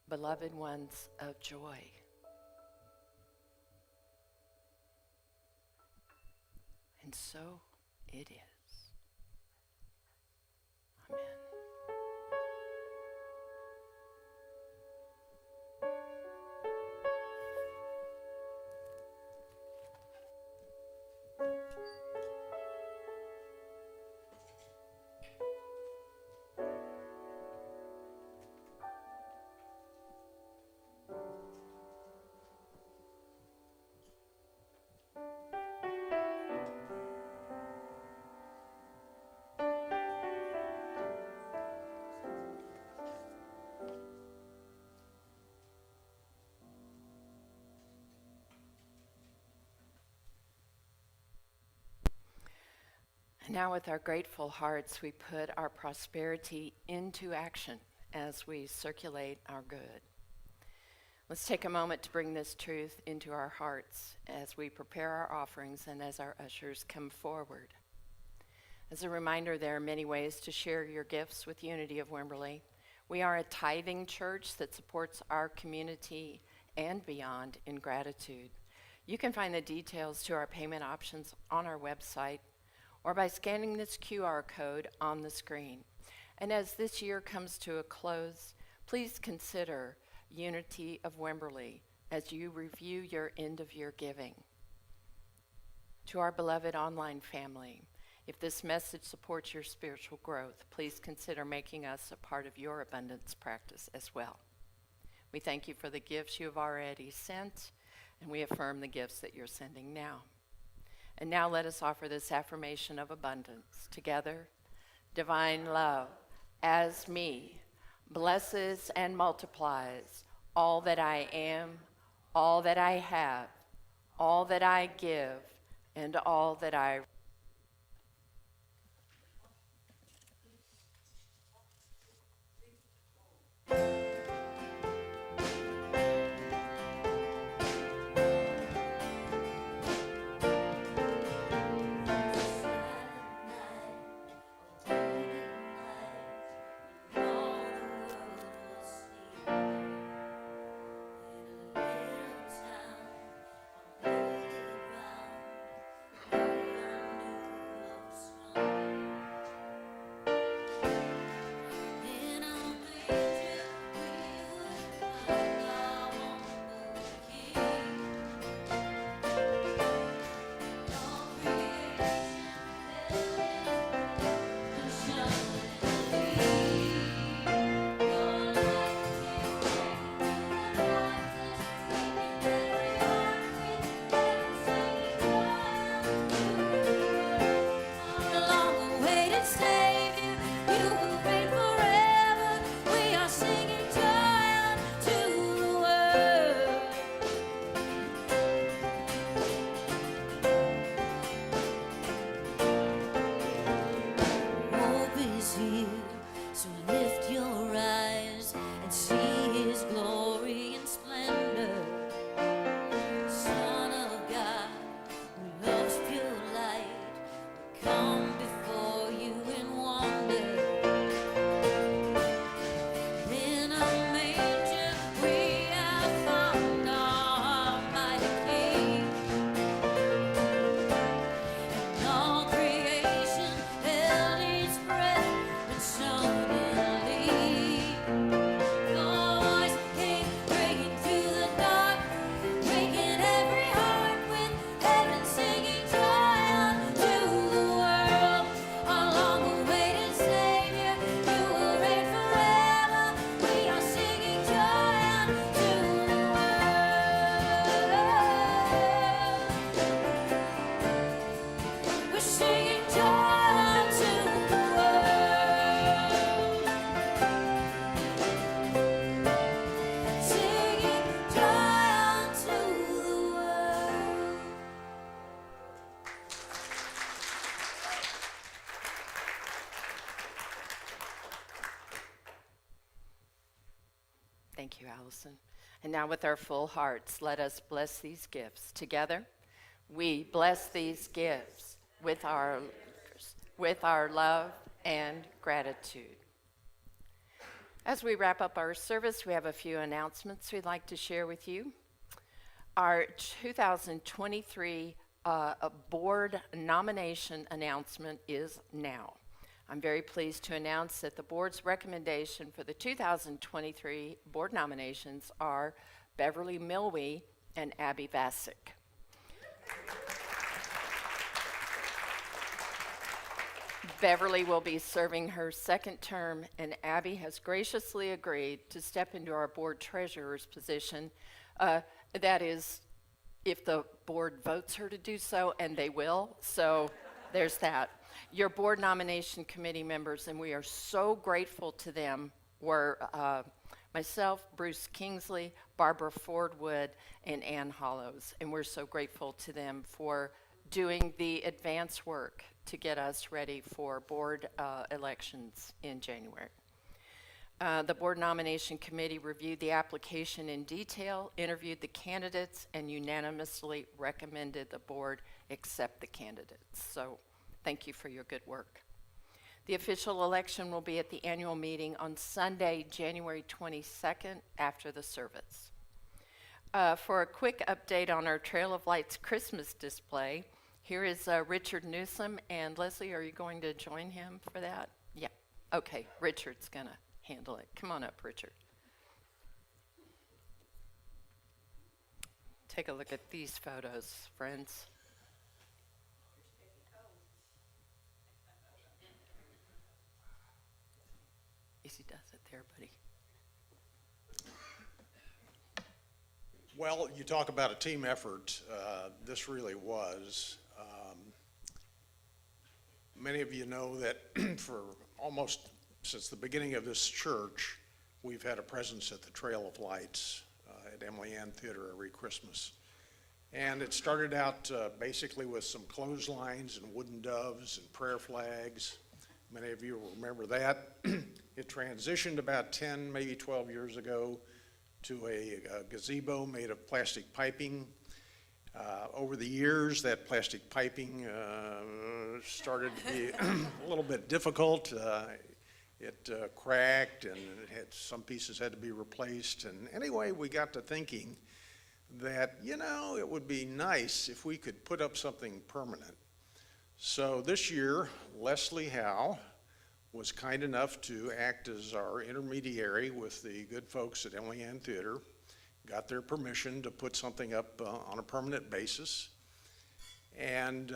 Beloved ones of joy. And so it is. Amen. Now, with our grateful hearts, we put our prosperity into action as we circulate our good. Let's take a moment to bring this truth into our hearts as we prepare our offerings and as our ushers come forward. As a reminder, there are many ways to share your gifts with Unity of Wimberley. We are a tithing church that supports our community and beyond in gratitude. You can find the details to our payment options on our website or by scanning this QR code on the screen. And as this year comes to a close, please consider Unity of Wimberley as you review your end-of-year giving. To our beloved online family, if this message supports your spiritual growth, please consider making us a part of your abundance practice as well. We thank you for the gifts you have already sent, and we affirm the gifts that you're sending now. And now let us offer this affirmation of abundance together. Divine love, as me, blesses and multiplies all that I am, all that I have, all that I give, and all that I Allison. And now with our full hearts, let us bless these gifts. Together, we bless these gifts with our love and gratitude. As we wrap up our service, we have a few announcements we'd like to share with you. Our 2023 board nomination announcement is now. I'm very pleased to announce that the board's recommendation for the 2023 board nominations are Beverly Milwee and Abby Vasick. Beverly will be serving her second term, and Abby has graciously agreed to step into our board treasurer's position. That is, if the board votes her to do so, and they will, so there's that. Your board nomination committee members, and we are so grateful to them, were myself, Bruce Kingsley, Barbara Fordwood, and Ann Hollows, and we're so grateful to them for doing the advance work to get us ready for board elections in January. The board nomination committee reviewed the application in detail, interviewed the candidates, and unanimously recommended the board accept the candidates. So thank you for your good work. The official election will be at the annual meeting on Sunday, January 22nd, after the service. For a quick update on our Trail of Lights Christmas display, here is Richard Newsom, and Leslie, are you going to join him for that? Yeah, okay, Richard's gonna handle it. Come on up, Richard. Take a look at these photos, friends. Easy does it there, buddy. Well, you talk about a team effort. This really was. Many of you know that for almost since the beginning of this church, we've had a presence at the Trail of Lights at Emily Ann Theater every Christmas. And it started out basically with some clotheslines and wooden doves and prayer flags. Many of you will remember that. It transitioned about 10, maybe 12 years ago to a gazebo made of plastic piping. Over the years, that plastic piping started to be a little bit difficult. It cracked, and some pieces had to be replaced. And anyway, we got to thinking that, it would be nice if we could put up something permanent. So this year, Leslie Howe was kind enough to act as our intermediary with the good folks at Emily Ann Theater, got their permission to put something up on a permanent basis. And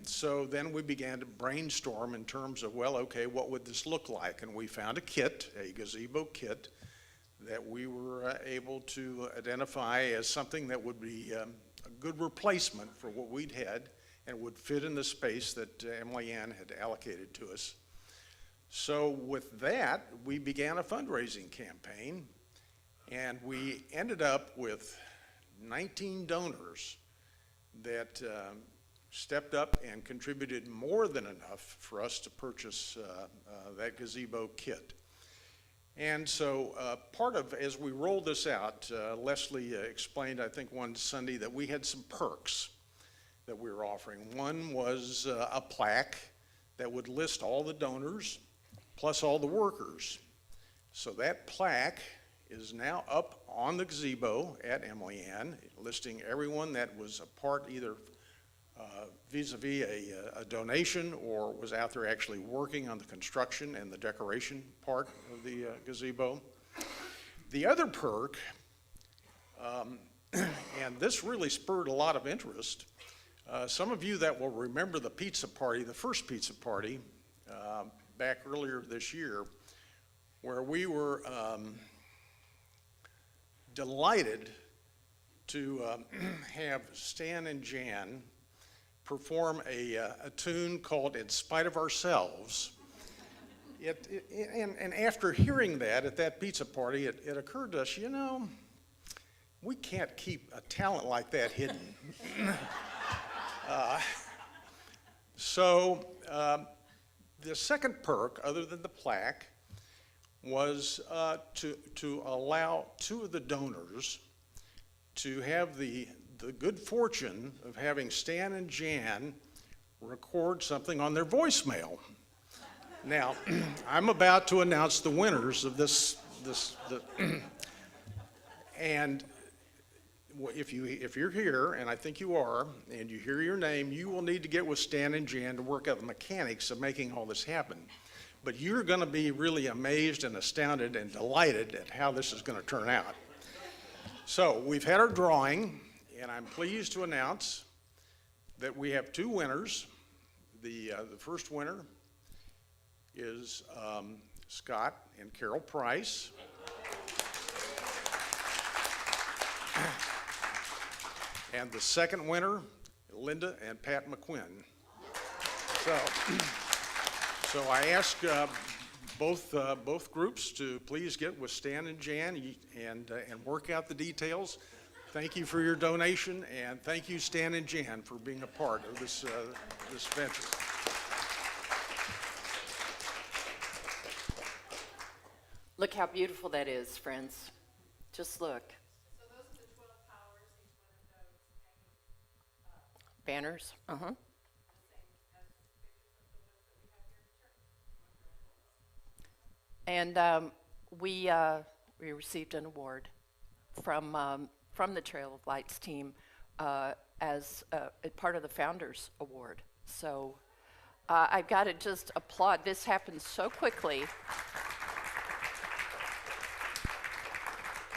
so then we began to brainstorm in terms of, well, okay, what would this look like? And we found a kit, a gazebo kit, that we were able to identify as something that would be a good replacement for what we'd had and would fit in the space that Emily Ann had allocated to us. So with that, we began a fundraising campaign, and we ended up with 19 donors that stepped up and contributed more than enough for us to purchase that gazebo kit. And so as we rolled this out, Leslie explained, I think one Sunday, that we had some perks that we were offering. One was a plaque that would list all the donors plus all the workers. So that plaque is now up on the gazebo at Emily Ann, listing everyone that was a part either vis-a-vis a donation or was out there actually working on the construction and the decoration part of the gazebo. The other perk, and this really spurred a lot of interest, some of you that will remember the pizza party, the first pizza party back earlier this year, where we were delighted to have Stan and Jan perform a tune called In Spite of Ourselves. And after hearing that at that pizza party, it occurred to us, we can't keep a talent like that hidden. So the second perk, other than the plaque, was to allow two of the donors to have the good fortune of having Stan and Jan record something on their voicemail. Now, I'm about to announce the winners of this and if you're here, and I think you are, and you hear your name, you will need to get with Stan and Jan to work out the mechanics of making all this happen. But you're going to be really amazed and astounded and delighted at how this is going to turn out. So we've had our drawing, and I'm pleased to announce that we have two winners. The first winner is Scott and Carol Price. And the second winner, Linda and Pat McQuinn. So I ask both groups to please get with Stan and Jan and work out the details. Thank you for your donation, and thank you, Stan and Jan, for being a part of this venture. Look how beautiful that is, friends. Just look. So those are the 12 powers, each one of those hanging Banners. the same as pictures of the ones that we have here at the church. And we received an award from the Trail of Lights team as a part of the Founders Award. So I've got to just applaud. This happened so quickly.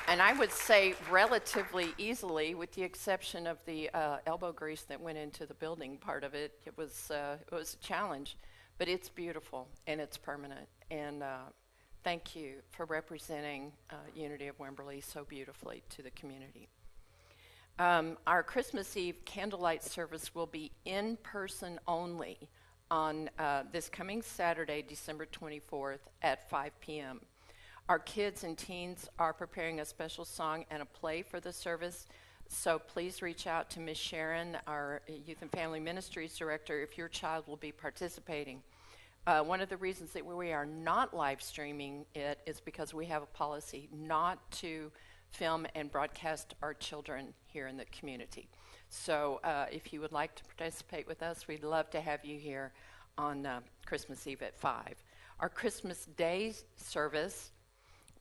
And I would say relatively easily, with the exception of the elbow grease that went into the building part of it. It was a challenge, but it's beautiful and it's permanent. And thank you for representing Unity of Wimberley so beautifully to the community. Our Christmas Eve candlelight service will be in person only on this coming Saturday, December 24th at 5 p.m. Our kids and teens are preparing a special song and a play for the service, so please reach out to Ms. Sharon, our Youth and Family Ministries Director, if your child will be participating. One of the reasons that we are not live streaming it is because we have a policy not to film and broadcast our children here in the community. So if you would like to participate with us, we'd love to have you here on Christmas Eve at 5. Our Christmas Day service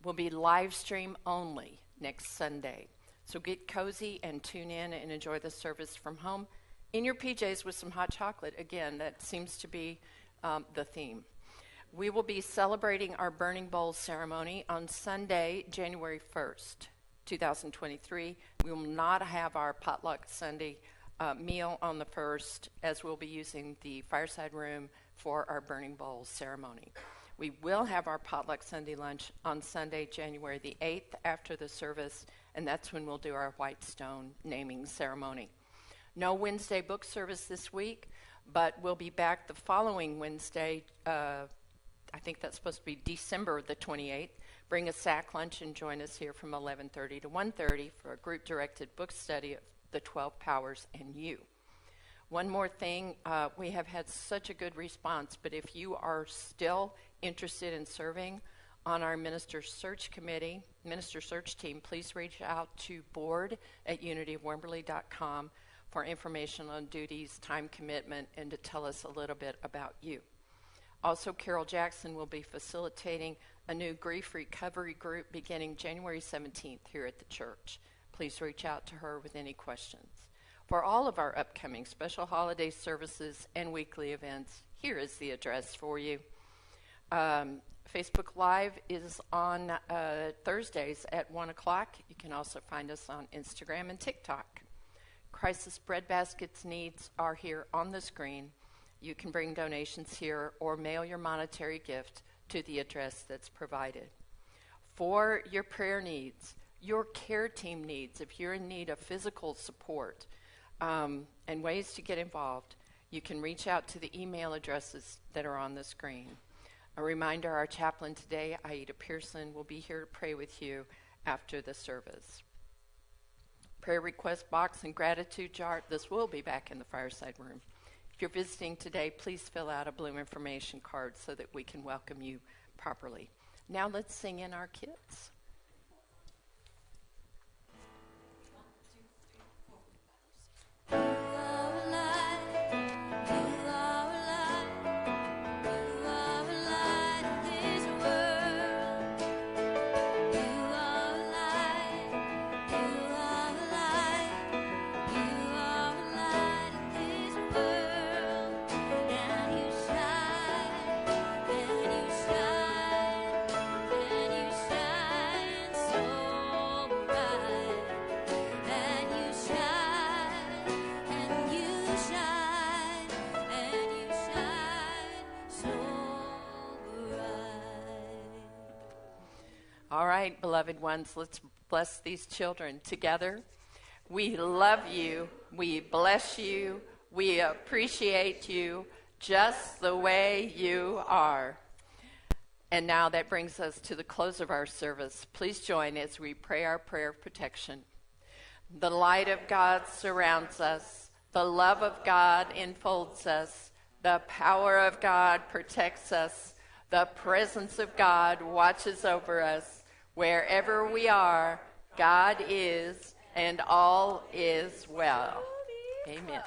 will be live stream only next Sunday. So get cozy and tune in and enjoy the service from home in your PJs with some hot chocolate. Again, that seems to be the theme. We will be celebrating our Burning Bowl ceremony on Sunday, January 1st, 2023. We will not have our potluck Sunday meal on the 1st, as we'll be using the fireside room for our Burning Bowl ceremony. We will have our potluck Sunday lunch on Sunday, January the 8th after the service, and that's when we'll do our White Stone naming ceremony. No Wednesday book service this week, but we'll be back the following Wednesday. I think that's supposed to be December the 28th. Bring a sack lunch and join us here from 11:30 to 1:30 for a group-directed book study of the 12 Powers and You. One more thing, we have had such a good response, but if you are still interested in serving on our minister search team, please reach out to board@unityofwimberley.com for information on duties, time commitment, and to tell us a little bit about you. Also, Carol Jackson will be facilitating a new grief recovery group beginning January 17th here at the church. Please reach out to her with any questions. For all of our upcoming special holiday services and weekly events, here is the address for you. Facebook Live is on Thursdays at 1 o'clock. You can also find us on Instagram and TikTok. Crisis Bread Baskets needs are here on the screen. You can bring donations here or mail your monetary gift to the address that's provided. For your prayer needs, your care team needs, if you're in need of physical support and ways to get involved, you can reach out to the email addresses that are on the screen. A reminder, our chaplain today, Aida Pearson, will be here to pray with you after the service. Prayer request box and gratitude jar, this will be back in the fireside room. If you're visiting today, please fill out a blue information card so that we can welcome you properly. Now let's sing in our kids. All right, beloved ones, let's bless these children together. We love you. We bless you. We appreciate you just the way you are. And now that brings us to the close of our service. Please join as we pray our prayer of protection. The light of God surrounds us. The love of God enfolds us. The power of God protects us. The presence of God watches over us. Wherever we are, God is, and all is well. Amen.